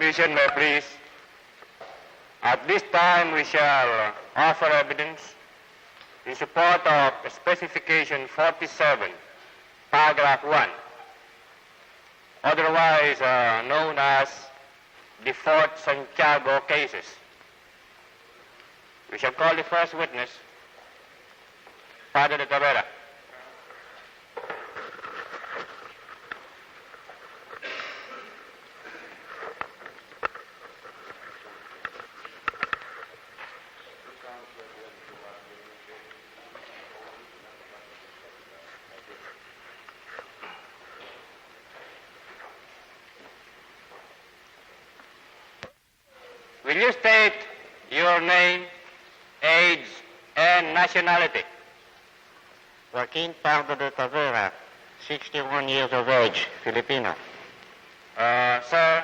submission, may I please? At this time, we shall offer evidence in support of specification 47, paragraph 1, otherwise known as the Fort Santiago cases. We shall call the first witness, Father de Tavera. Will you state your name, age, and nationality? Joaquin Pardo de Tavera, 61 years of age, Filipino. Sir,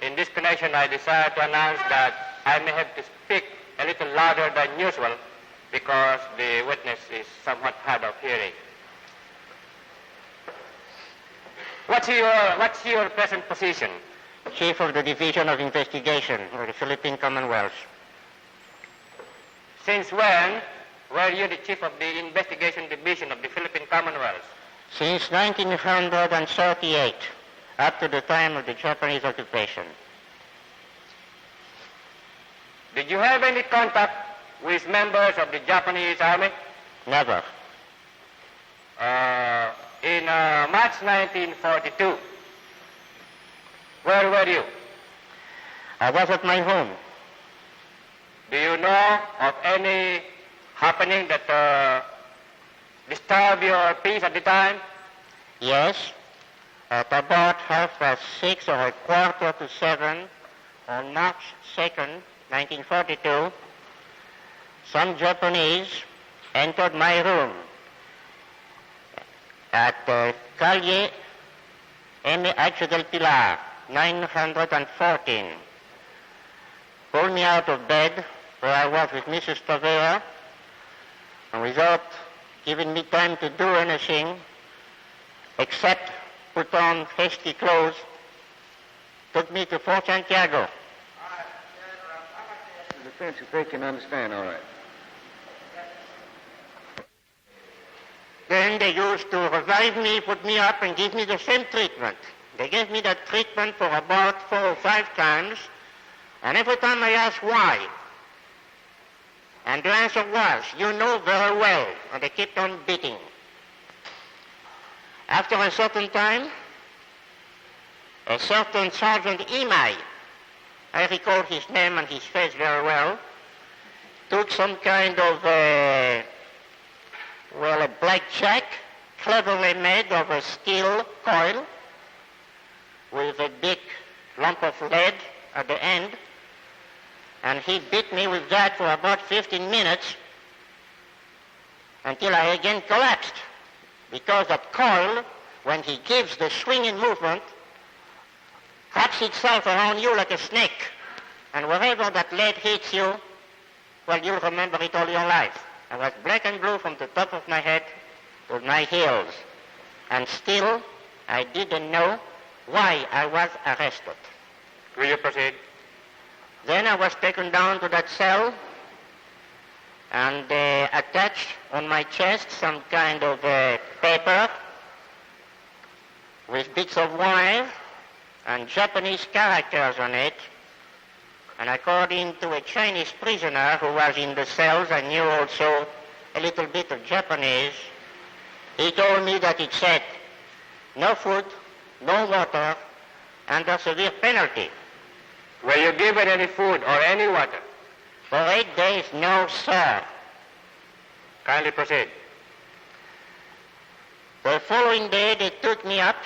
in this connection, I desire to announce that I may have to speak a little louder than usual because the witness is somewhat hard of hearing. What's your present position? Chief of the Division of Investigation of the Philippine Commonwealth. Since when were you the Chief of the Investigation Division of the Philippine Commonwealth? Since 1938, up to the time of the Japanese occupation. Did you have any contact with members of the Japanese army? Never. In March 1942, where were you? I was at my home. Do you know of any happening that disturbed your peace at the time? Yes. At about 6:30 or 6:45 on March 2nd, 1942, some Japanese entered my room at Calle M.H. del Pilar, 914. Pulled me out of bed where I was with Mrs. Tavera, and without giving me time to do anything except put on hasty clothes, took me to Fort Santiago. The defense, if they can understand, all right. Then they used to revive me, put me up, and give me the same treatment. They gave me that treatment for about 4 or 5 times, and every time I asked why, and the answer was, you know very well, and they kept on beating. After a certain time, a certain Sergeant Imai, I recall his name and his face very well, took some kind of a blackjack, cleverly made of a steel coil with a big lump of lead at the end, and he beat me with that for about 15 minutes until I again collapsed, because that coil, when he gives the swinging movement, wraps itself around you like a snake, and wherever that lead hits you, well, you'll remember it all your life. I was black and blue from the top of my head to my heels, and still I didn't know why I was arrested. Will you proceed? Then I was taken down to that cell and attached on my chest some kind of paper with bits of wire and Japanese characters on it. And according to a Chinese prisoner who was in the cells and knew also a little bit of Japanese, he told me that it said, no food, no water, under severe penalty. Were you given any food or any water? For 8 days, no, sir. Kindly proceed. The following day, they took me up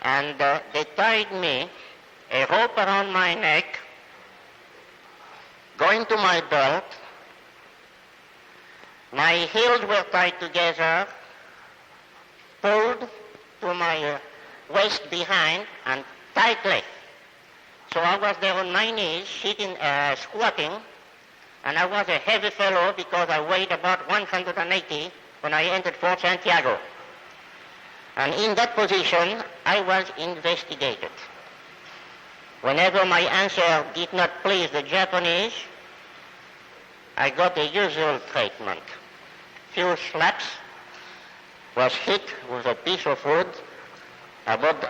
and they tied me a rope around my neck, going to my belt. My heels were tied together, pulled to my waist behind and tightly. So I was there on my knees, sitting, squatting, and I was a heavy fellow because I weighed about 180 when I entered Fort Santiago. And in that position, I was investigated. Whenever my answer did not please the Japanese, I got the usual treatment. Few slaps, was hit with a piece of wood about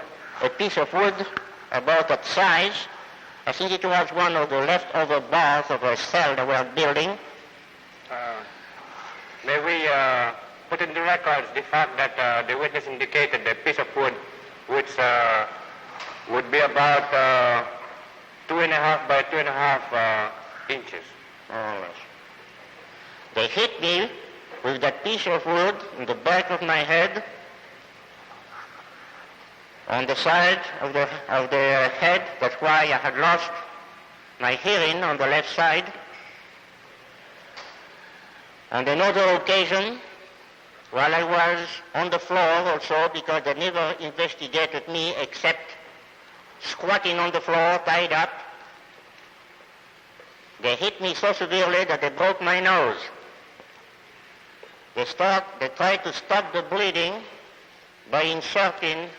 that size. I think it was one of the leftover bars of a cell they were building. May we put in the records the fact that the witness indicated a piece of wood which would be about 2.5 by 2.5 inches. More or less. They hit me with that piece of wood in the back of my head, on the side of the head. That's why I had lost my hearing on the left side. On another occasion, while I was on the floor also, because they never investigated me except squatting on the floor, tied up, they hit me so severely that they broke my nose. They tried to stop the bleeding by inserting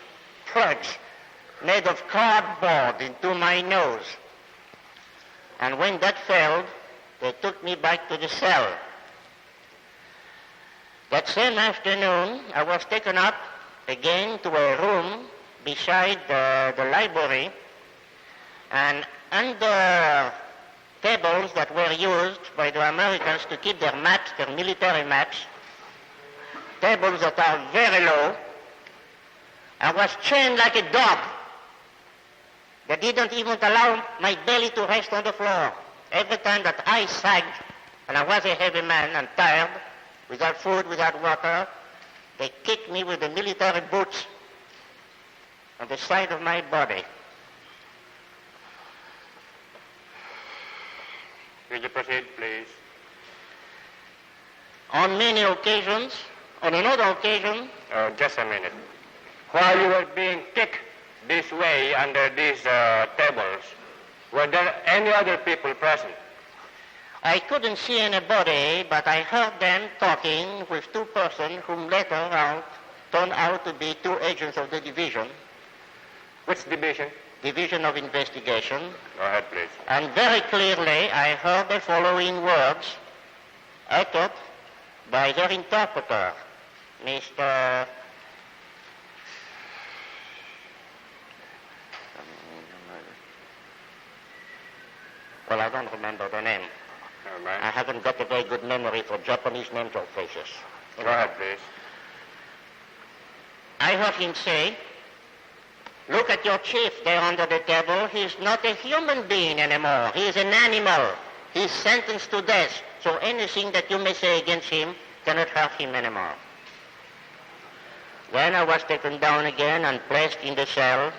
plugs made of cardboard into my nose. And when that failed, they took me back to the cell. That same afternoon, I was taken up again to a room beside the library, and under tables that were used by the Americans to keep their maps, their military maps, tables that are very low, I was chained like a dog. They didn't even allow my belly to rest on the floor. Every time that I sagged, and I was a heavy man and tired, without food, without water, they kicked me with the military boots on the side of my body. Will you proceed, please? On many occasions, on another occasion... Just a minute. While you were being kicked this way under these tables, were there any other people present? I couldn't see anybody, but I heard them talking with two persons whom later turned out to be two agents of the division. Which division? Division of Investigation. Go ahead, please. And very clearly I heard the following words uttered by their interpreter, Mr. Well, I don't remember the name. Right. I haven't got a very good memory for Japanese names or faces. Go ahead, please. I heard him say, "Look at your chief there under the table. He's not a human being anymore. He's an animal. He's sentenced to death. So anything that you may say against him cannot hurt him anymore." Then I was taken down again and placed in the cell.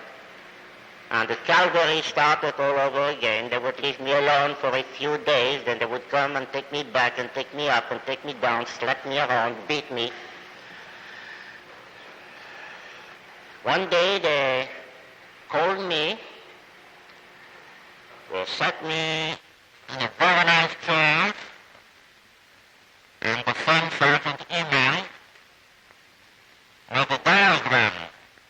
And the Calvary started all over again. They would leave me alone for a few days, then they would come and take me back and take me up and take me down, slap me around, beat me. One day they called me. They sat me in a very nice chair and the Son Sergeant email with a diagram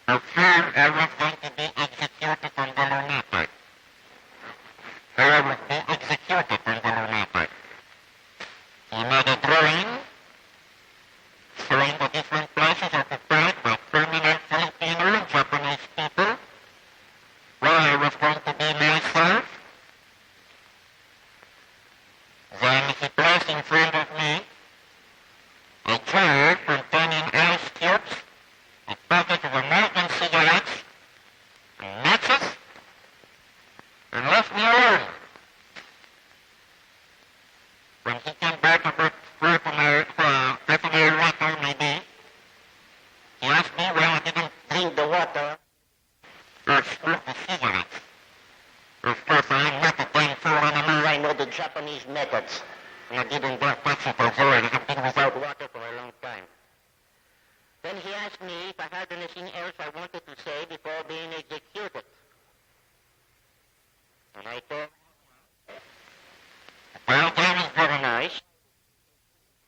of how I was going to be executed on the lunatic. How I would be executed on the lunatic. He made a drawing showing the different places occupied by permanent Filipino and Japanese people, where I was going to be myself. Then he placed in front of me a jar containing ice cubes, a packet of American cigarettes, and matches, and left me alone. When he came back about half an hour later, maybe, he asked me why I didn't drink the water or smoke the cigarettes. Of course, I'm not a damn fool anymore. I know the Japanese methods, and I didn't dare touch it, although I have been without water for a long time. Then he asked me if I had anything else I wanted to say before being executed. And I told him, well, that is very nice.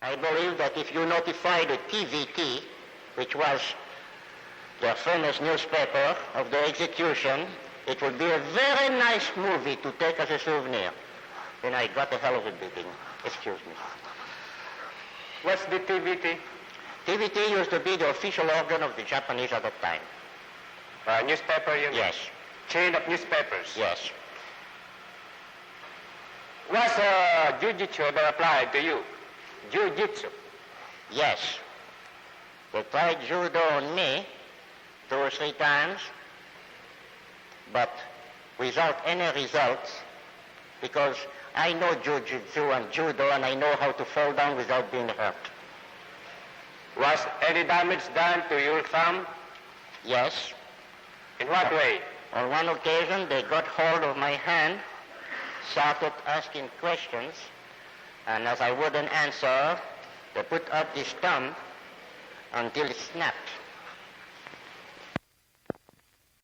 I believe that if you notify the TVT, which was the famous newspaper of the execution, It would be a very nice movie to take as a souvenir. Then I got a hell of a beating. Excuse me. What's the TVT? TVT used to be the official organ of the Japanese at that time. Newspaper, you mean? Yes. Chain of newspapers. Yes. Was jiu-jitsu ever applied to you? Jiu-jitsu. Yes. They tried judo on me 2 or 3 times, but without any results, because I know jiu-jitsu and judo and I know how to fall down without being hurt. Was any damage done to your thumb? Yes. In what way? On one occasion, they got hold of my hand, started asking questions, and as I wouldn't answer, they put up this thumb until it snapped.